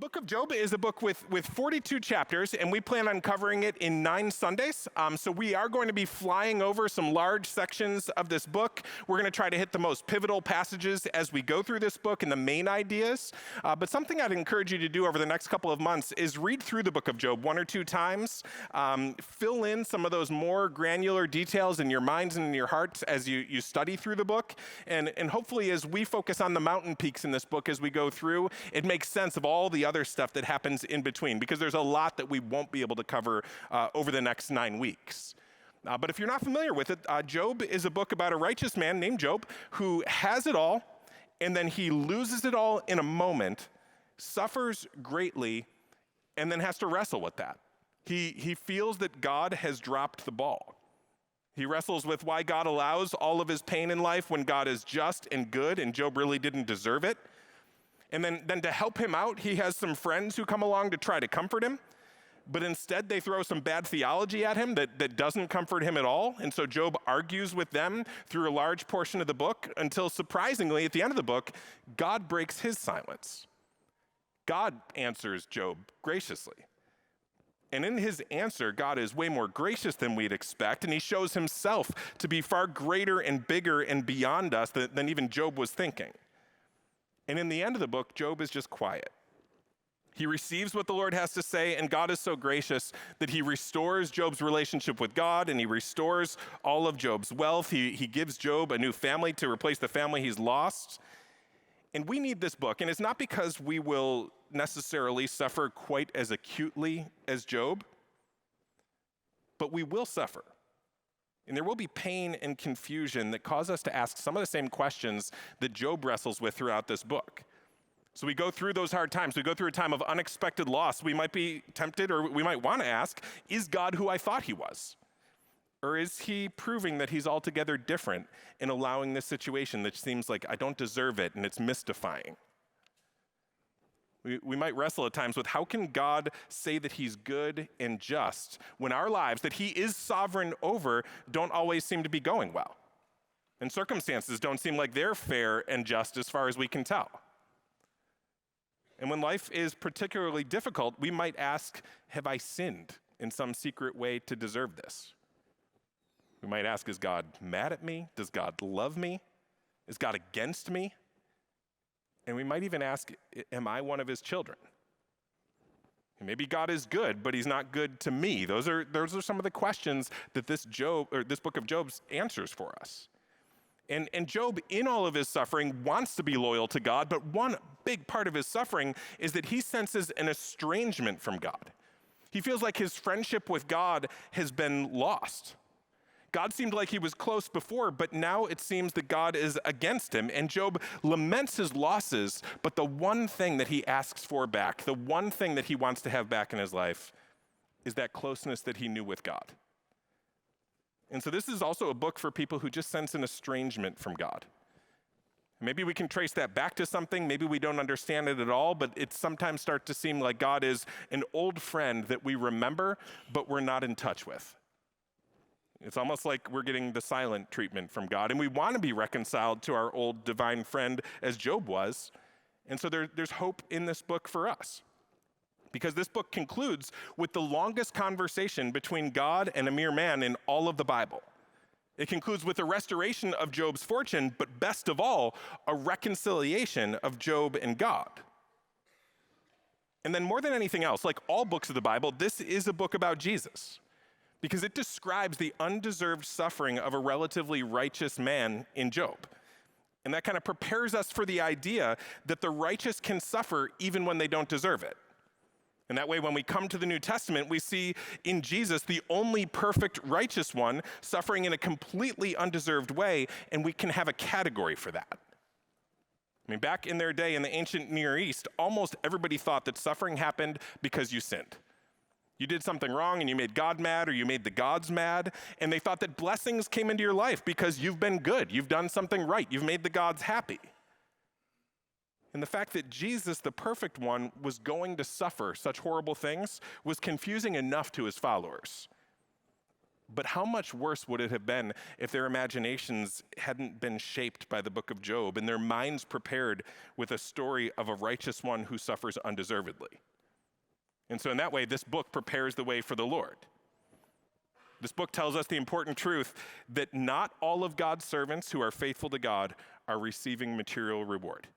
The book of Job is a book with 42 chapters, and we plan on covering it in 9 Sundays. So we are going to be flying over some large sections of this book. We're going to try to hit the most pivotal passages as we go through this book and the main ideas. But something I'd encourage you to do over the next couple of months is read through the book of Job 1 or 2 times. Fill in some of those more granular details in your minds and in your hearts as you study through the book. And hopefully as we focus on the mountain peaks in this book as we go through, it makes sense of all the other stuff that happens in between, because there's a lot that we won't be able to cover over the next 9 weeks. But if you're not familiar with it, Job is a book about a righteous man named Job who has it all, and then he loses it all in a moment, suffers greatly, and then has to wrestle with that. He feels that God has dropped the ball. He wrestles with why God allows all of his pain in life when God is just and good, and Job really didn't deserve it. And then to help him out, he has some friends who come along to try to comfort him, but instead they throw some bad theology at him that doesn't comfort him at all. And so Job argues with them through a large portion of the book until, surprisingly, at the end of the book, God breaks his silence. God answers Job graciously. And in his answer, God is way more gracious than we'd expect, and he shows himself to be far greater and bigger and beyond us than even Job was thinking. And in the end of the book, Job is just quiet. He receives what the Lord has to say, and God is so gracious that he restores Job's relationship with God, and he restores all of Job's wealth. He gives Job a new family to replace the family he's lost. And we need this book, and it's not because we will necessarily suffer quite as acutely as Job, but we will suffer. And there will be pain and confusion that cause us to ask some of the same questions that Job wrestles with throughout this book. So we go through those hard times. We go through a time of unexpected loss. We might be tempted, or we might want to ask, is God who I thought he was? Or is he proving that he's altogether different in allowing this situation that seems like I don't deserve it and it's mystifying? We might wrestle at times with how can God say that he's good and just when our lives that he is sovereign over don't always seem to be going well. And circumstances don't seem like they're fair and just as far as we can tell. And when life is particularly difficult, we might ask, have I sinned in some secret way to deserve this? We might ask, is God mad at me? Does God love me? Is God against me? And we might even ask, am I one of his children? And maybe God is good, but he's not good to me. Those are some of the questions that this book of Job answers for us. And Job, in all of his suffering, wants to be loyal to God, but one big part of his suffering is that he senses an estrangement from God. He feels like his friendship with God has been lost. God seemed like he was close before, but now it seems that God is against him. And Job laments his losses, but the one thing that he asks for back, the one thing that he wants to have back in his life, is that closeness that he knew with God. And so this is also a book for people who just sense an estrangement from God. Maybe we can trace that back to something. Maybe we don't understand it at all, but it sometimes starts to seem like God is an old friend that we remember, but we're not in touch with. It's almost like we're getting the silent treatment from God, and we want to be reconciled to our old divine friend as Job was. And so there's hope in this book for us, because this book concludes with the longest conversation between God and a mere man in all of the Bible. It concludes with a restoration of Job's fortune, but best of all, a reconciliation of Job and God. And then more than anything else, like all books of the Bible, this is a book about Jesus, because it describes the undeserved suffering of a relatively righteous man in Job. And that kind of prepares us for the idea that the righteous can suffer even when they don't deserve it. And that way, when we come to the New Testament, we see in Jesus the only perfect righteous one suffering in a completely undeserved way, and we can have a category for that. I mean, back in their day in the ancient Near East, almost everybody thought that suffering happened because you sinned. You did something wrong and you made God mad, or you made the gods mad, and they thought that blessings came into your life because you've been good, you've done something right, you've made the gods happy. And the fact that Jesus, the perfect one, was going to suffer such horrible things was confusing enough to his followers. But how much worse would it have been if their imaginations hadn't been shaped by the book of Job and their minds prepared with a story of a righteous one who suffers undeservedly? And so in that way, this book prepares the way for the Lord. This book tells us the important truth that not all of God's servants who are faithful to God are receiving material reward.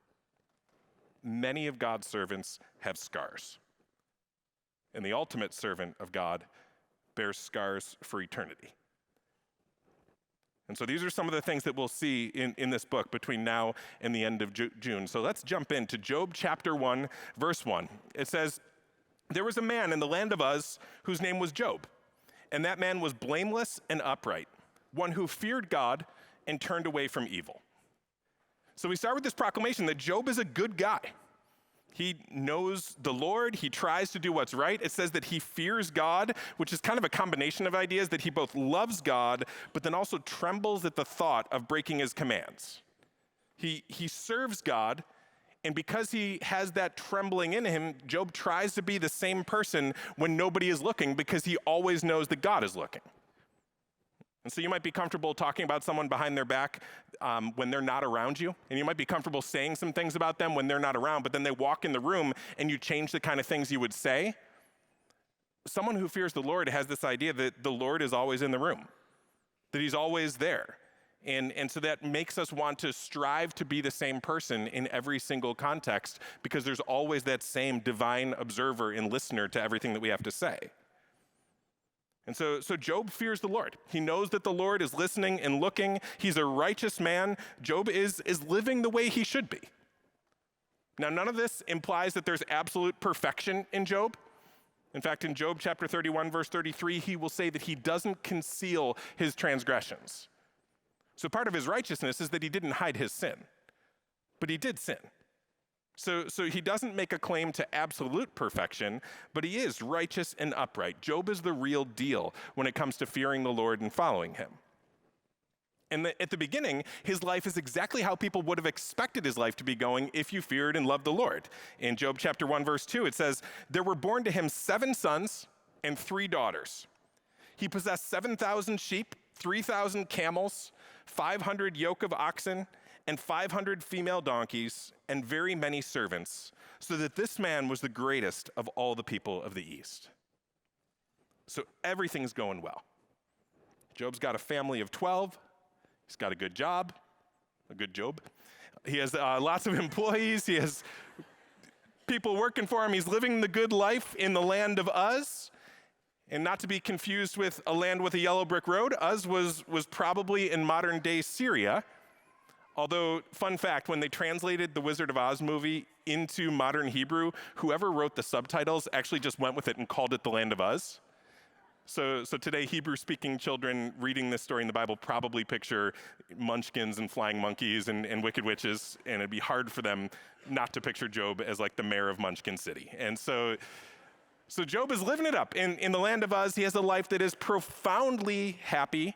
Many of God's servants have scars. And the ultimate servant of God bears scars for eternity. And so these are some of the things that we'll see in this book between now and the end of June. So let's jump into Job chapter 1, verse 1. It says, "There was a man in the land of Uz whose name was Job, and that man was blameless and upright, one who feared God and turned away from evil." So we start with this proclamation that Job is a good guy. He knows the Lord. He tries to do what's right. It says that he fears God, which is kind of a combination of ideas that he both loves God, but then also trembles at the thought of breaking his commands. He serves God, and because he has that trembling in him, Job tries to be the same person when nobody is looking because he always knows that God is looking. And so you might be comfortable talking about someone behind their back when they're not around you. And you might be comfortable saying some things about them when they're not around, but then they walk in the room and you change the kind of things you would say. Someone who fears the Lord has this idea that the Lord is always in the room, that he's always there. And so that makes us want to strive to be the same person in every single context because there's always that same divine observer and listener to everything that we have to say. And so Job fears the Lord. He knows that the Lord is listening and looking. He's a righteous man. Job is living the way he should be. Now, none of this implies that there's absolute perfection in Job. In fact, in Job chapter 31, verse 33, he will say that he doesn't conceal his transgressions. So part of his righteousness is that he didn't hide his sin, but he did sin. So he doesn't make a claim to absolute perfection, but he is righteous and upright. Job is the real deal when it comes to fearing the Lord and following him. And at the beginning, his life is exactly how people would have expected his life to be going if you feared and loved the Lord. In Job chapter 1, verse 2, it says, "There were born to him 7 sons and 3 daughters. He possessed 7,000 sheep, 3,000 camels, 500 yoke of oxen, and 500 female donkeys, and very many servants, so that this man was the greatest of all the people of the East." So everything's going well. Job's got a family of 12. He's got a good job, a good Job. He has lots of employees. He has people working for him. He's living the good life in the land of Uz. And not to be confused with a land with a yellow brick road, Uz was probably in modern day Syria. Although, fun fact, when they translated the Wizard of Oz movie into modern Hebrew, whoever wrote the subtitles actually just went with it and called it the land of Uz. So today, Hebrew-speaking children reading this story in the Bible probably picture munchkins and flying monkeys and wicked witches, and it'd be hard for them not to picture Job as like the mayor of Munchkin City. And so Job is living it up. In the land of Uz, he has a life that is profoundly happy.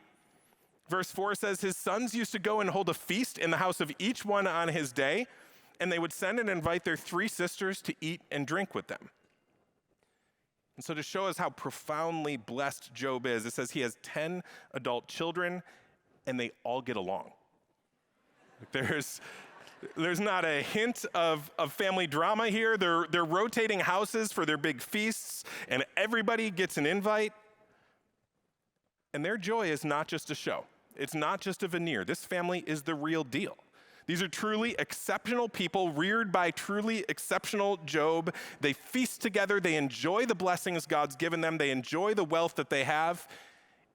Verse 4 says, his sons used to go and hold a feast in the house of each one on his day, and they would send and invite their 3 sisters to eat and drink with them. And so to show us how profoundly blessed Job is, it says he has 10 adult children, and they all get along. There's not a hint of family drama here. They're rotating houses for their big feasts, and everybody gets an invite. And their joy is not just a show. It's not just a veneer. This family is the real deal. These are truly exceptional people reared by truly exceptional Job. They feast together. They enjoy the blessings God's given them. They enjoy the wealth that they have.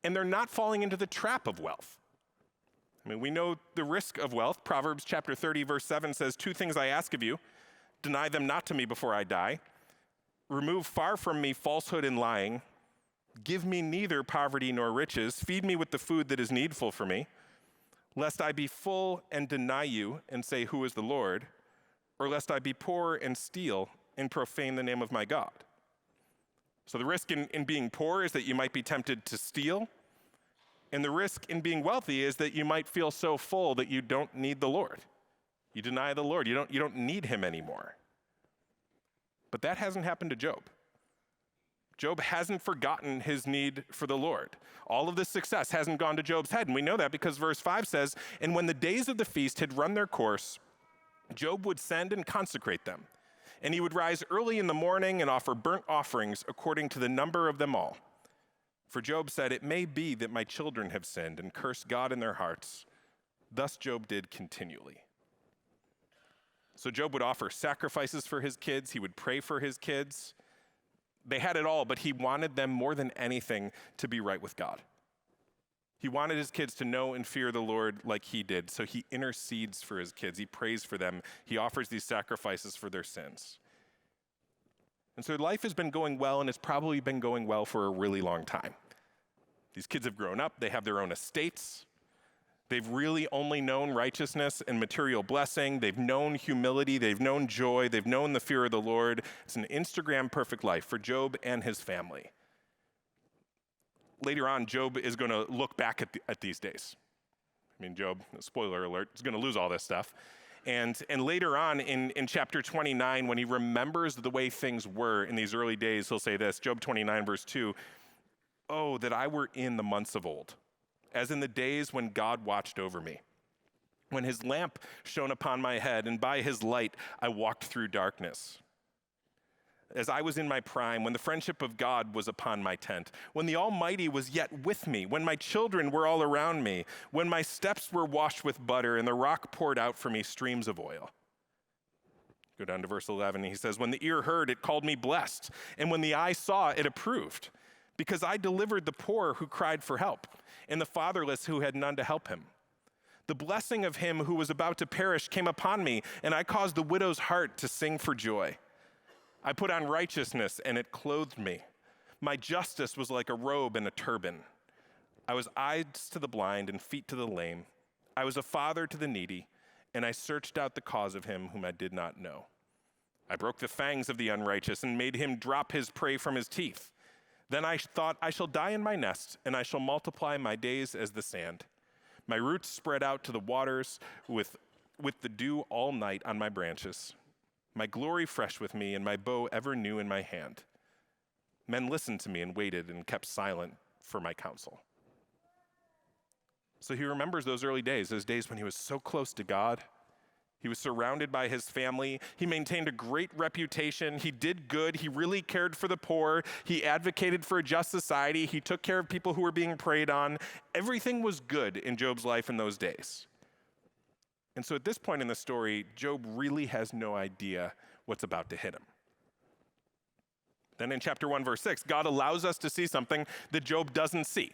And they're not falling into the trap of wealth. I mean, we know the risk of wealth. Proverbs chapter 30, verse 7 says, 2 things I ask of you. Deny them not to me before I die. Remove far from me falsehood and lying. Give me neither poverty nor riches. Feed me with the food that is needful for me, lest I be full and deny you and say, who is the Lord? Or lest I be poor and steal and profane the name of my God. So the risk in being poor is that you might be tempted to steal. And the risk in being wealthy is that you might feel so full that you don't need the Lord. You deny the Lord. You don't need him anymore. But that hasn't happened to Job. Job hasn't forgotten his need for the Lord. All of this success hasn't gone to Job's head, and we know that because verse 5 says, "And when the days of the feast had run their course, Job would send and consecrate them. And he would rise early in the morning and offer burnt offerings according to the number of them all. For Job said, 'It may be that my children have sinned and cursed God in their hearts.' Thus Job did continually." So Job would offer sacrifices for his kids. He would pray for his kids. They had it all, but he wanted them more than anything to be right with God. He wanted his kids to know and fear the Lord like he did, so he intercedes for his kids. He prays for them. He offers these sacrifices for their sins. And so life has been going well, and it's probably been going well for a really long time. These kids have grown up. They have their own estates. They've really only known righteousness and material blessing. They've known humility. They've known joy. They've known the fear of the Lord. It's an Instagram perfect life for Job and his family. Later on, Job is going to look back at these days. I mean, Job, spoiler alert, is going to lose all this stuff. And later on in chapter 29, when he remembers the way things were in these early days, he'll say this, Job 29, verse 2, "Oh, that I were in the months of old, as in the days when God watched over me, when his lamp shone upon my head, and by his light I walked through darkness. As I was in my prime, when the friendship of God was upon my tent, when the Almighty was yet with me, when my children were all around me, when my steps were washed with butter, and the rock poured out for me streams of oil." Go down to verse 11, he says, "When the ear heard, it called me blessed, and when the eye saw, it approved, because I delivered the poor who cried for help, and the fatherless who had none to help him. The blessing of him who was about to perish came upon me, and I caused the widow's heart to sing for joy. I put on righteousness, and it clothed me. My justice was like a robe and a turban. I was eyes to the blind and feet to the lame. I was a father to the needy, and I searched out the cause of him whom I did not know. I broke the fangs of the unrighteous and made him drop his prey from his teeth. Then I thought, I shall die in my nest, and I shall multiply my days as the sand. My roots spread out to the waters with the dew all night on my branches. My glory fresh with me, and my bow ever new in my hand. Men listened to me and waited and kept silent for my counsel." So he remembers those early days, those days when he was so close to God. He was surrounded by his family. He maintained a great reputation. He did good. He really cared for the poor. He advocated for a just society. He took care of people who were being preyed on. Everything was good in Job's life in those days. And so at this point in the story, Job really has no idea what's about to hit him. Then in chapter 1, verse 6, God allows us to see something that Job doesn't see.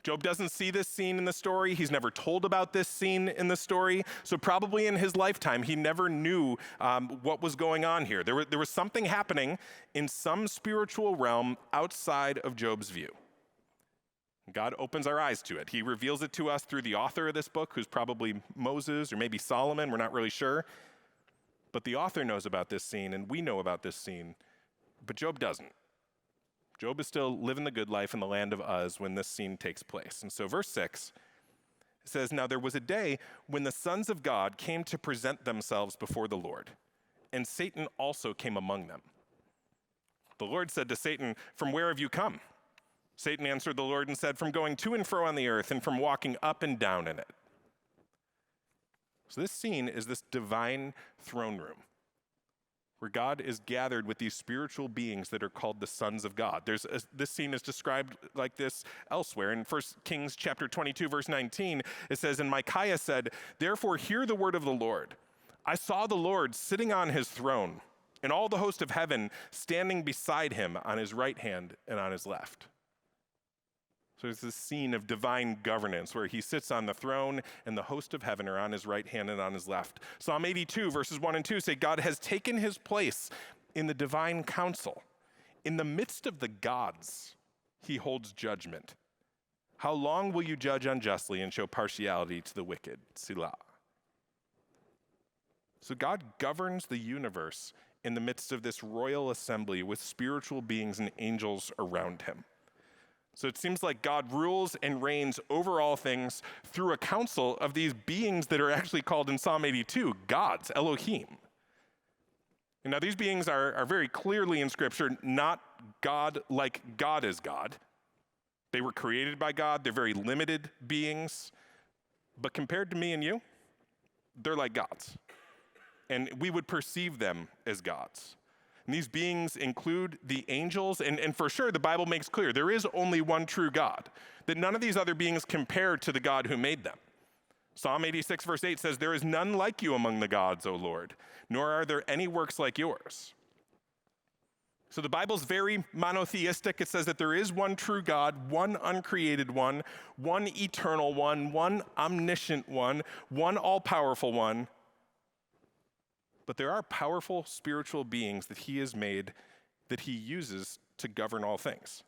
Job doesn't see this scene in the story. He's never told about this scene in the story. So probably in his lifetime, he never knew what was going on here. There was something happening in some spiritual realm outside of Job's view. God opens our eyes to it. He reveals it to us through the author of this book, who's probably Moses or maybe Solomon. We're not really sure. But the author knows about this scene, and we know about this scene, but Job doesn't. Job is still living the good life in the land of Uz when this scene takes place. And so verse 6 says, "Now there was a day when the sons of God came to present themselves before the Lord, and Satan also came among them. The Lord said to Satan, 'From where have you come?' Satan answered the Lord and said, 'From going to and fro on the earth and from walking up and down in it.'" So this scene is this divine throne room where God is gathered with these spiritual beings that are called the sons of God. This scene is described like this elsewhere. In 1 Kings chapter 22, verse 19, it says, "And Micaiah said, 'Therefore hear the word of the Lord. I saw the Lord sitting on his throne, and all the host of heaven standing beside him on his right hand and on his left.'" So it's this scene of divine governance where he sits on the throne and the host of heaven are on his right hand and on his left. Psalm 82, verses 1 and 2 say, "God has taken his place in the divine council. In the midst of the gods, he holds judgment. How long will you judge unjustly and show partiality to the wicked?" Selah. So God governs the universe in the midst of this royal assembly with spiritual beings and angels around him. So it seems like God rules and reigns over all things through a council of these beings that are actually called in Psalm 82, gods, Elohim. And now these beings are very clearly in Scripture not God like God is God. They were created by God. They're very limited beings. But compared to me and you, they're like gods. And we would perceive them as gods. And these beings include the angels, and for sure the Bible makes clear there is only one true God, that none of these other beings compare to the God who made them. Psalm 86 verse 8 says, "There is none like you among the gods, O Lord, nor are there any works like yours." So the Bible's very monotheistic. It says that there is one true God, one uncreated one eternal one omniscient one all-powerful one. But there are powerful spiritual beings that he has made that he uses to govern all things.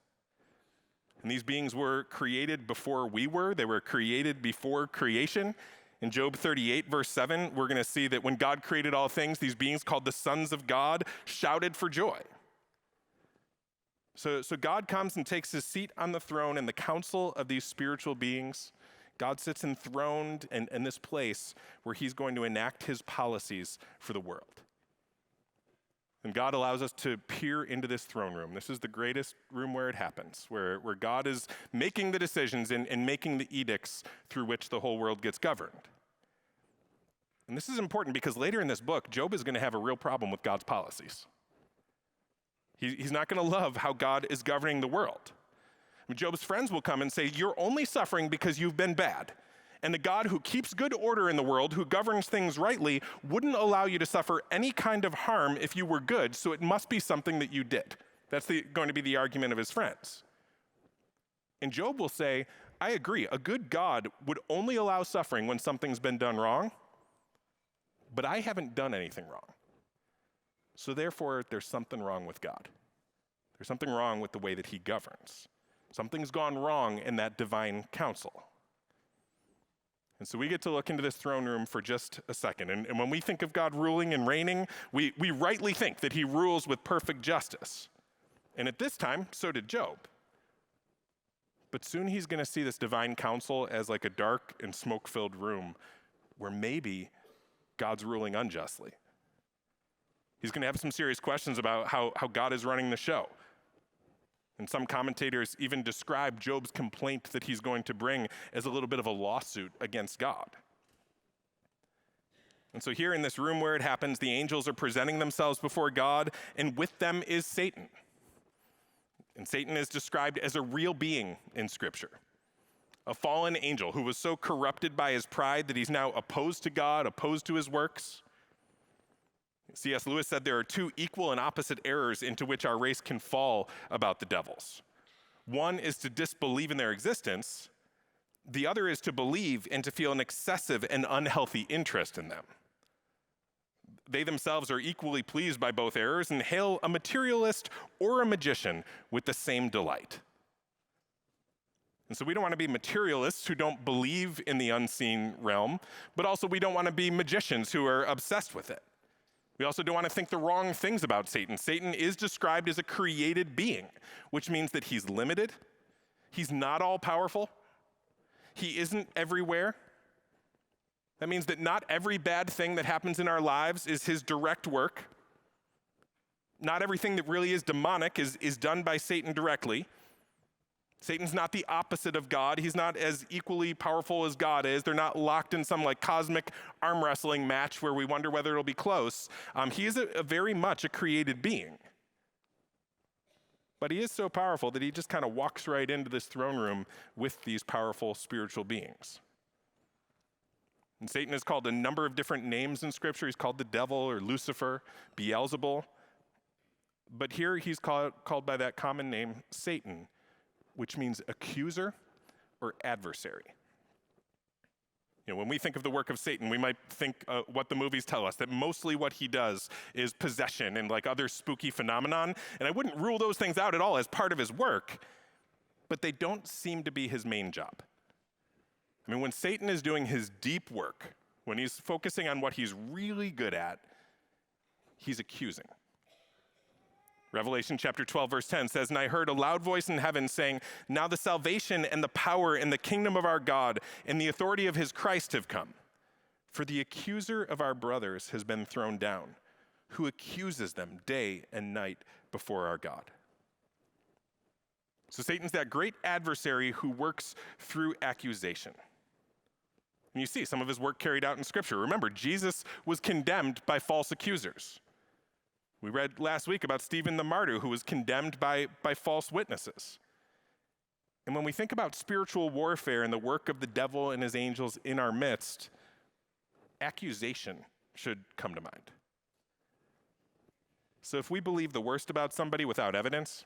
And these beings were created before we were. They were created before creation. In Job 38, verse 7, we're going to see that when God created all things, these beings called the sons of God shouted for joy. So God comes and takes his seat on the throne in the council of these spiritual beings. God sits enthroned in this place where he's going to enact his policies for the world. And God allows us to peer into this throne room. This is the greatest room where it happens, where God is making the decisions and making the edicts through which the whole world gets governed. And this is important because later in this book, Job is going to have a real problem with God's policies. He's not going to love how God is governing the world. Job's friends will come and say, "You're only suffering because you've been bad. And the God who keeps good order in the world, who governs things rightly, wouldn't allow you to suffer any kind of harm if you were good, so it must be something that you did." That's going to be the argument of his friends. And Job will say, "I agree, a good God would only allow suffering when something's been done wrong, but I haven't done anything wrong. So therefore, there's something wrong with God. There's something wrong with the way that he governs. Something's gone wrong in that divine counsel." And so we get to look into this throne room for just a second. And when we think of God ruling and reigning, we rightly think that he rules with perfect justice. And at this time, so did Job. But soon he's going to see this divine counsel as like a dark and smoke-filled room where maybe God's ruling unjustly. He's going to have some serious questions about how God is running the show. And some commentators even describe Job's complaint that he's going to bring as a little bit of a lawsuit against God. And so here in this room where it happens, the angels are presenting themselves before God, and with them is Satan. And Satan is described as a real being in Scripture, a fallen angel who was so corrupted by his pride that he's now opposed to God, opposed to his works. C.S. Lewis said there are two equal and opposite errors into which our race can fall about the devils. One is to disbelieve in their existence. The other is to believe and to feel an excessive and unhealthy interest in them. They themselves are equally pleased by both errors and hail a materialist or a magician with the same delight. And so we don't want to be materialists who don't believe in the unseen realm, but also we don't want to be magicians who are obsessed with it. We also don't want to think the wrong things about Satan. Satan is described as a created being, which means that he's limited. He's not all-powerful. He isn't everywhere. That means that not every bad thing that happens in our lives is his direct work. Not everything that really is demonic is done by Satan directly. Satan's not the opposite of God. He's not as equally powerful as God is. They're not locked in some like cosmic arm wrestling match where we wonder whether it'll be close. He is a very much a created being. But he is so powerful that he just kind of walks right into this throne room with these powerful spiritual beings. And Satan is called a number of different names in Scripture. He's called the devil or Lucifer, Beelzebul. But here he's called by that common name, Satan, which means accuser or adversary. You know, when we think of the work of Satan, we might think what the movies tell us, that mostly what he does is possession and like other spooky phenomenon. And I wouldn't rule those things out at all as part of his work, but they don't seem to be his main job. I mean, when Satan is doing his deep work, when he's focusing on what he's really good at, he's accusing. Revelation chapter 12, verse 10 says, "And I heard a loud voice in heaven saying, 'Now the salvation and the power and the kingdom of our God and the authority of his Christ have come. For the accuser of our brothers has been thrown down, who accuses them day and night before our God. So Satan's that great adversary who works through accusation. And you see some of his work carried out in Scripture. Remember, Jesus was condemned by false accusers. We read last week about Stephen the martyr who was condemned by false witnesses. And when we think about spiritual warfare and the work of the devil and his angels in our midst, accusation should come to mind. So if we believe the worst about somebody without evidence,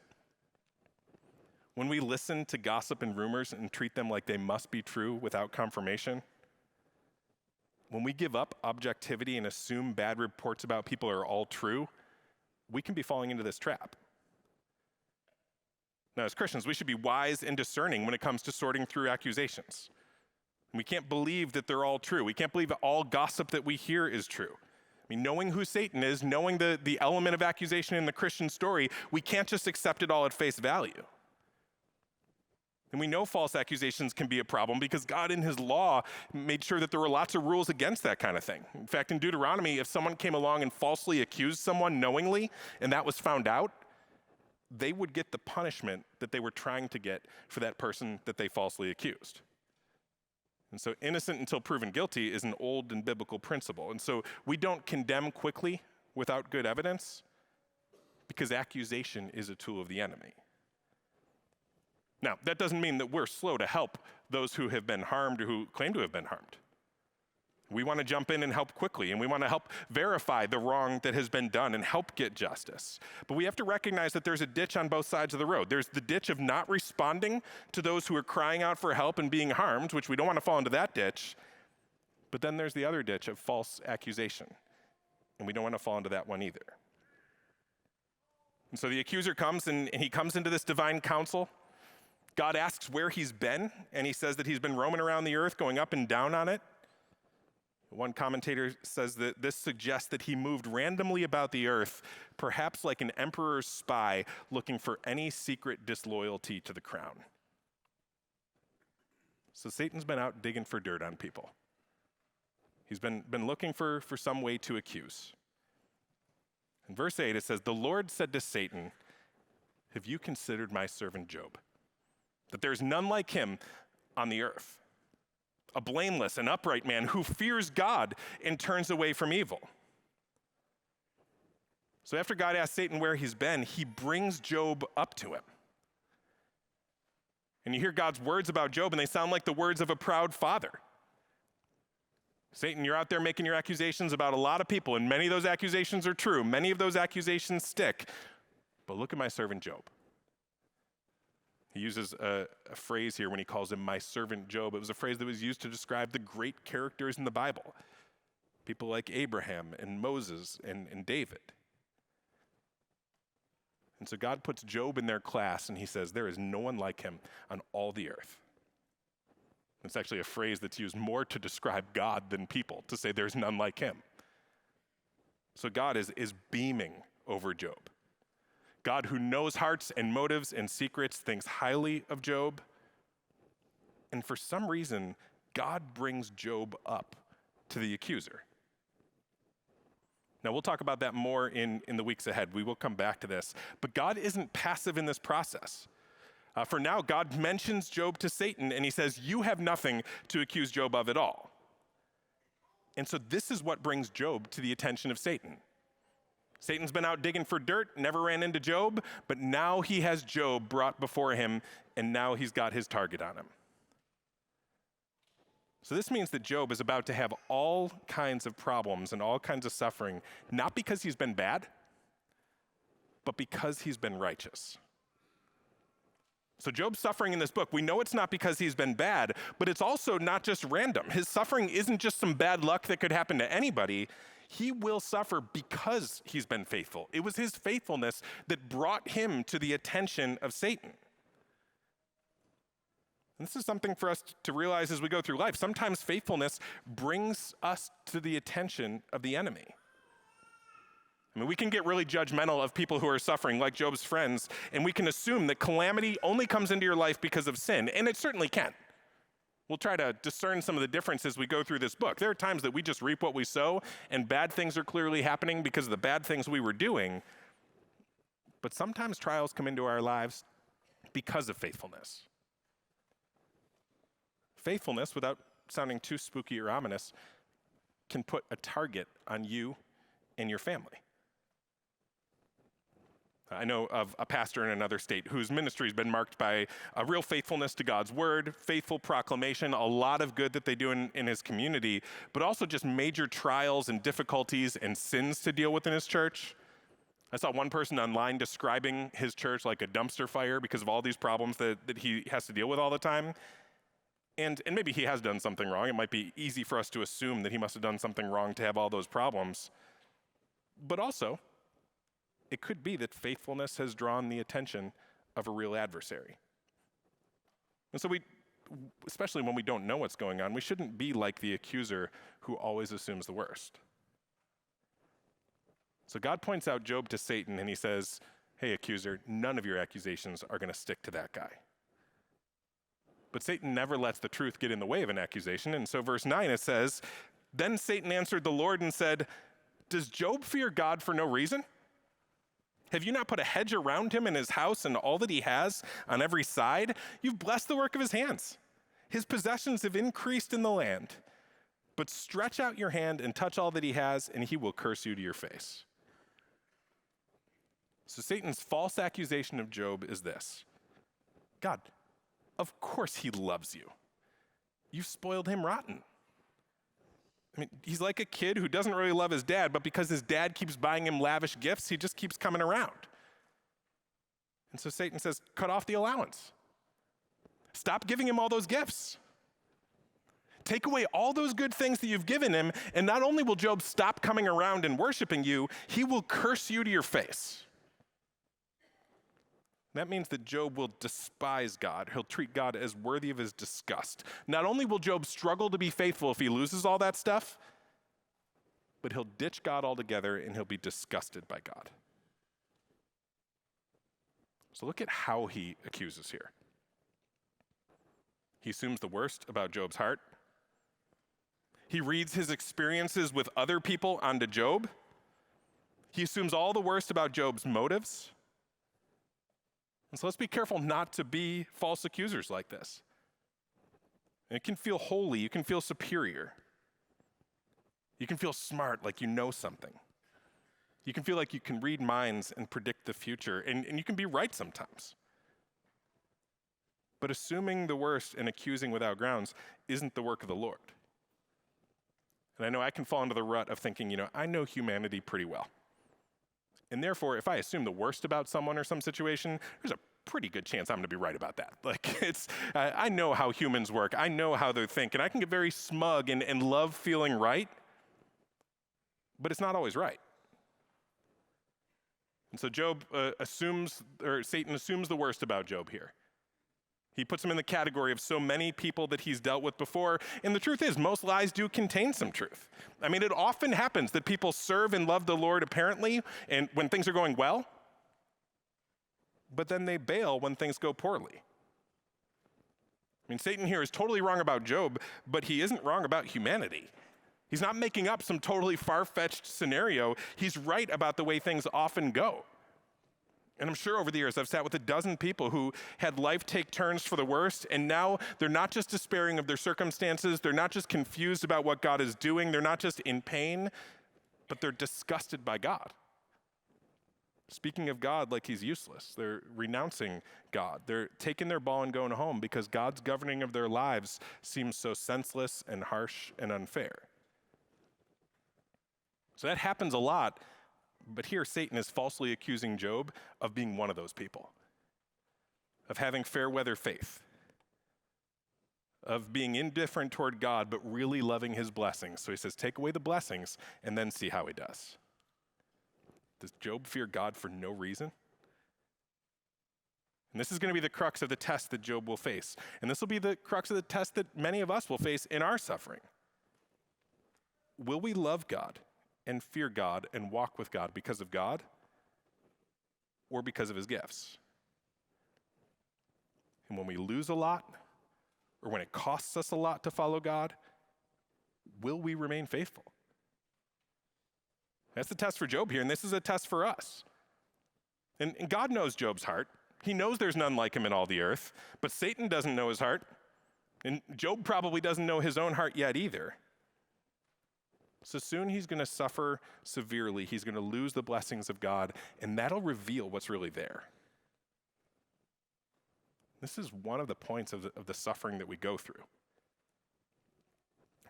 when we listen to gossip and rumors and treat them like they must be true without confirmation, when we give up objectivity and assume bad reports about people are all true, we can be falling into this trap. Now, as Christians, we should be wise and discerning when it comes to sorting through accusations. We can't believe that they're all true. We can't believe that all gossip that we hear is true. I mean, knowing who Satan is, knowing the element of accusation in the Christian story, we can't just accept it all at face value. And we know false accusations can be a problem because God in his law made sure that there were lots of rules against that kind of thing. In fact, in Deuteronomy, if someone came along and falsely accused someone knowingly and that was found out, they would get the punishment that they were trying to get for that person that they falsely accused. And so innocent until proven guilty is an old and biblical principle. And so we don't condemn quickly without good evidence because accusation is a tool of the enemy. Now, that doesn't mean that we're slow to help those who have been harmed or who claim to have been harmed. We want to jump in and help quickly, and we want to help verify the wrong that has been done and help get justice. But we have to recognize that there's a ditch on both sides of the road. There's the ditch of not responding to those who are crying out for help and being harmed, which we don't want to fall into that ditch. But then there's the other ditch of false accusation, and we don't want to fall into that one either. And so the accuser comes, and he comes into this divine council. God asks where he's been, and he says that he's been roaming around the earth, going up and down on it. One commentator says that this suggests that he moved randomly about the earth, perhaps like an emperor's spy looking for any secret disloyalty to the crown. So Satan's been out digging for dirt on people. He's been looking for some way to accuse. In verse 8, it says, "The Lord said to Satan, 'Have you considered my servant Job? That there's none like him on the earth, a blameless and upright man who fears God and turns away from evil.'" So after God asks Satan where he's been, he brings Job up to him. And you hear God's words about Job, and they sound like the words of a proud father. Satan, you're out there making your accusations about a lot of people, and many of those accusations are true. Many of those accusations stick. But look at my servant Job. He uses a phrase here when he calls him my servant Job. It was a phrase that was used to describe the great characters in the Bible. People like Abraham and Moses and David. And so God puts Job in their class and he says, there is no one like him on all the earth. It's actually a phrase that's used more to describe God than people, to say there's none like him. So God is beaming over Job. God, who knows hearts and motives and secrets, thinks highly of Job. And for some reason, God brings Job up to the accuser. Now, we'll talk about that more in the weeks ahead. We will come back to this. But God isn't passive in this process. For now, God mentions Job to Satan, and he says, you have nothing to accuse Job of at all. And so this is what brings Job to the attention of Satan. Satan's been out digging for dirt, never ran into Job, but now he has Job brought before him, and now he's got his target on him. So this means that Job is about to have all kinds of problems and all kinds of suffering, not because he's been bad, but because he's been righteous. So Job's suffering in this book, we know it's not because he's been bad, but it's also not just random. His suffering isn't just some bad luck that could happen to anybody. He will suffer because he's been faithful. It was his faithfulness that brought him to the attention of Satan. And this is something for us to realize as we go through life. Sometimes faithfulness brings us to the attention of the enemy. I mean, we can get really judgmental of people who are suffering, like Job's friends, and we can assume that calamity only comes into your life because of sin, and it certainly can. We'll try to discern some of the differences as we go through this book. There are times that we just reap what we sow, and bad things are clearly happening because of the bad things we were doing. But sometimes trials come into our lives because of faithfulness. Faithfulness, without sounding too spooky or ominous, can put a target on you and your family. I know of a pastor in another state whose ministry has been marked by a real faithfulness to God's word, faithful proclamation, a lot of good that they do in his community, but also just major trials and difficulties and sins to deal with in his church. I saw one person online describing his church like a dumpster fire because of all these problems that he has to deal with all the time. And maybe he has done something wrong. It might be easy for us to assume that he must have done something wrong to have all those problems. But also, it could be that faithfulness has drawn the attention of a real adversary. And so especially when we don't know what's going on, we shouldn't be like the accuser who always assumes the worst. So God points out Job to Satan and he says, hey, accuser, none of your accusations are going to stick to that guy. But Satan never lets the truth get in the way of an accusation. And so verse 9, it says, then Satan answered the Lord and said, does Job fear God for no reason? Have you not put a hedge around him and his house and all that he has on every side? You've blessed the work of his hands. His possessions have increased in the land. But stretch out your hand and touch all that he has, and he will curse you to your face. So Satan's false accusation of Job is this: God, of course he loves you. You've spoiled him rotten. I mean, he's like a kid who doesn't really love his dad, but because his dad keeps buying him lavish gifts, he just keeps coming around. And so Satan says, cut off the allowance. Stop giving him all those gifts. Take away all those good things that you've given him, and not only will Job stop coming around and worshiping you, he will curse you to your face. That means that Job will despise God. He'll treat God as worthy of his disgust. Not only will Job struggle to be faithful if he loses all that stuff, but he'll ditch God altogether and he'll be disgusted by God. So look at how he accuses here. He assumes the worst about Job's heart. He reads his experiences with other people onto Job. He assumes all the worst about Job's motives. And so let's be careful not to be false accusers like this. And it can feel holy, you can feel superior. You can feel smart, like you know something. You can feel like you can read minds and predict the future, and you can be right sometimes. But assuming the worst and accusing without grounds isn't the work of the Lord. And I know I can fall into the rut of thinking, I know humanity pretty well. And therefore, if I assume the worst about someone or some situation, there's a pretty good chance I'm going to be right about that. I know how humans work. I know how they think. And I can get very smug and love feeling right. But it's not always right. And so Satan assumes the worst about Job here. He puts him in the category of so many people that he's dealt with before. And the truth is, most lies do contain some truth. I mean, it often happens that people serve and love the Lord apparently, and when things are going well, but then they bail when things go poorly. I mean, Satan here is totally wrong about Job, but he isn't wrong about humanity. He's not making up some totally far-fetched scenario. He's right about the way things often go. And I'm sure over the years I've sat with a dozen people who had life take turns for the worst, and now they're not just despairing of their circumstances, they're not just confused about what God is doing, they're not just in pain, but they're disgusted by God. Speaking of God like he's useless. They're renouncing God. They're taking their ball and going home because God's governing of their lives seems so senseless and harsh and unfair. So that happens a lot. But here Satan is falsely accusing Job of being one of those people, of having fair weather faith, of being indifferent toward God, but really loving his blessings. So he says, take away the blessings and then see how he does. Does Job fear God for no reason? And this is going to be the crux of the test that Job will face. And this will be the crux of the test that many of us will face in our suffering. Will we love God and fear God and walk with God because of God or because of his gifts? And when we lose a lot or when it costs us a lot to follow God, will we remain faithful? That's the test for Job here, and this is a test for us. And God knows Job's heart. He knows there's none like him in all the earth, but Satan doesn't know his heart, and Job probably doesn't know his own heart yet either. So soon he's going to suffer severely. He's going to lose the blessings of God, and that'll reveal what's really there. This is one of the points of the suffering that we go through.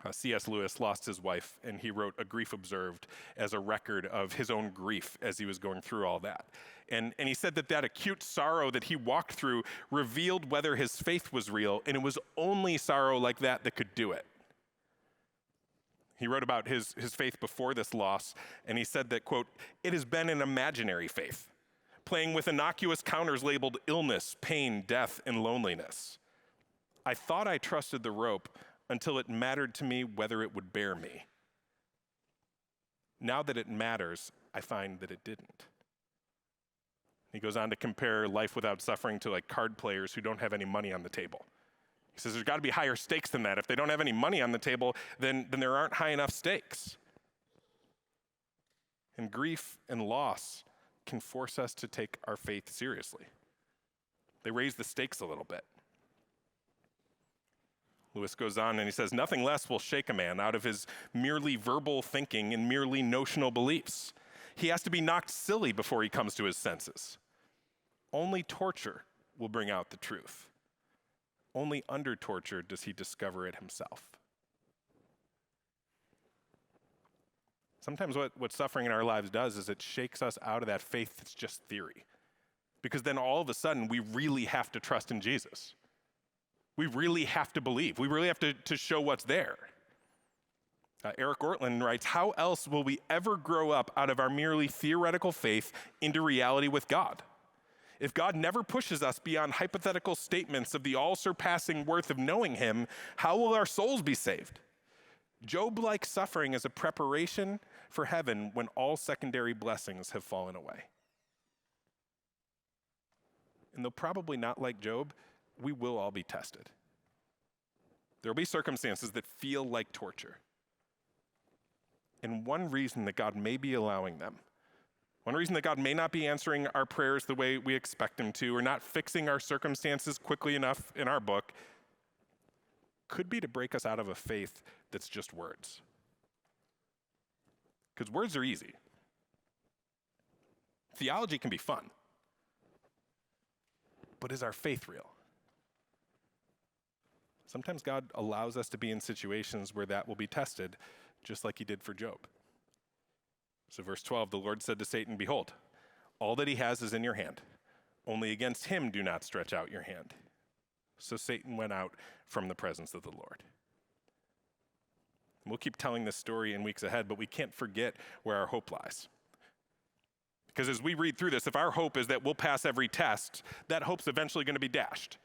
C.S. Lewis lost his wife, and he wrote A Grief Observed as a record of his own grief as he was going through all that. And he said that acute sorrow that he walked through revealed whether his faith was real, and it was only sorrow like that that could do it. He wrote about his faith before this loss, and he said that, quote, "It has been an imaginary faith, playing with innocuous counters labeled illness, pain, death, and loneliness. I thought I trusted the rope until it mattered to me whether it would bear me. Now that it matters, I find that it didn't." He goes on to compare life without suffering to like card players who don't have any money on the table. He says there's got to be higher stakes than that. If they don't have any money on the table, then there aren't high enough stakes. And grief and loss can force us to take our faith seriously. They raise the stakes a little bit. Lewis goes on and he says, "Nothing less will shake a man out of his merely verbal thinking and merely notional beliefs. He has to be knocked silly before he comes to his senses. Only torture will bring out the truth. Only under torture does he discover it himself." Sometimes what suffering in our lives does is it shakes us out of that faith that's just theory. Because then all of a sudden, we really have to trust in Jesus. We really have to believe. We really have to show what's there. Eric Ortland writes, "How else will we ever grow up out of our merely theoretical faith into reality with God? If God never pushes us beyond hypothetical statements of the all-surpassing worth of knowing him, how will our souls be saved? Job-like suffering is a preparation for heaven when all secondary blessings have fallen away." And though probably not like Job, we will all be tested. There will be circumstances that feel like torture. And one reason that God may be allowing them, one reason that God may not be answering our prayers the way we expect him to, or not fixing our circumstances quickly enough in our book, could be to break us out of a faith that's just words. Because words are easy. Theology can be fun. But is our faith real? Sometimes God allows us to be in situations where that will be tested, just like he did for Job. So verse 12, the Lord said to Satan, "Behold, all that he has is in your hand. Only against him do not stretch out your hand." So Satan went out from the presence of the Lord. We'll keep telling this story in weeks ahead, but we can't forget where our hope lies. Because as we read through this, if our hope is that we'll pass every test, that hope's eventually going to be dashed.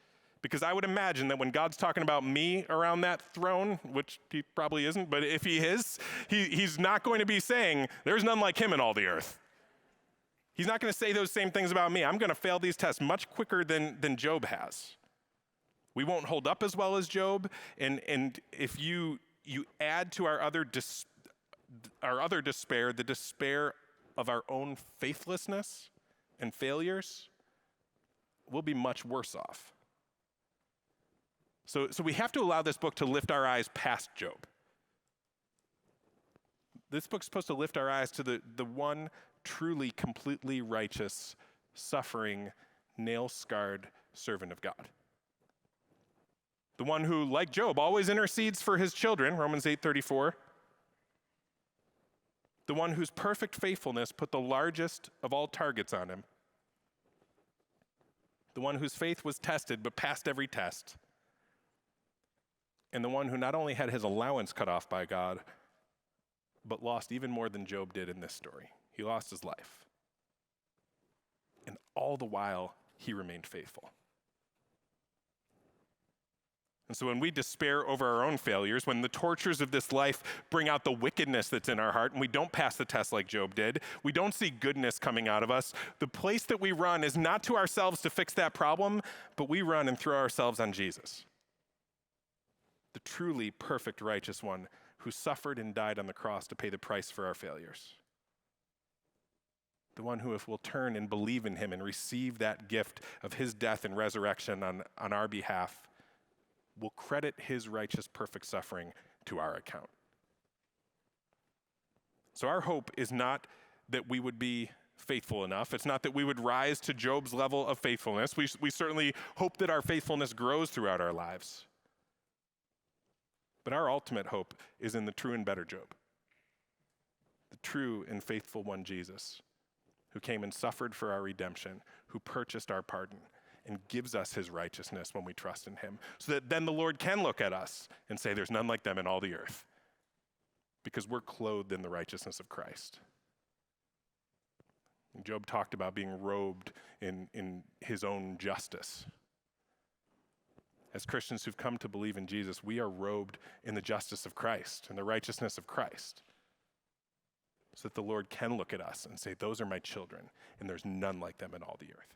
Because I would imagine that when God's talking about me around that throne, which he probably isn't, but if he is, he's not going to be saying, "There's none like him in all the earth." He's not going to say those same things about me. I'm going to fail these tests much quicker than Job has. We won't hold up as well as Job, and if you add to our other despair, the despair of our own faithlessness and failures, we'll be much worse off. So we have to allow this book to lift our eyes past Job. This book's supposed to lift our eyes to the one truly, completely righteous, suffering, nail-scarred servant of God. The one who, like Job, always intercedes for his children, Romans 8:34. The one whose perfect faithfulness put the largest of all targets on him. The one whose faith was tested but passed every test. And the one who not only had his allowance cut off by God, but lost even more than Job did in this story. He lost his life. And all the while, he remained faithful. And so when we despair over our own failures, when the tortures of this life bring out the wickedness that's in our heart, and we don't pass the test like Job did, we don't see goodness coming out of us, the place that we run is not to ourselves to fix that problem, but we run and throw ourselves on Jesus. truly perfect righteous one who suffered and died on the cross to pay the price for our failures. The one who, if we'll turn and believe in him and receive that gift of his death and resurrection on our behalf, will credit his righteous perfect suffering to our account. So our hope is not that we would be faithful enough. It's not that we would rise to Job's level of faithfulness. We certainly hope that our faithfulness grows throughout our lives. But our ultimate hope is in the true and better Job, the true and faithful one, Jesus, who came and suffered for our redemption, who purchased our pardon, and gives us his righteousness when we trust in him, so that then the Lord can look at us and say, there's none like them in all the earth, because we're clothed in the righteousness of Christ. And Job talked about being robed in his own justice. As Christians who've come to believe in Jesus, we are robed in the justice of Christ and the righteousness of Christ, so that the Lord can look at us and say, those are my children, and there's none like them in all the earth.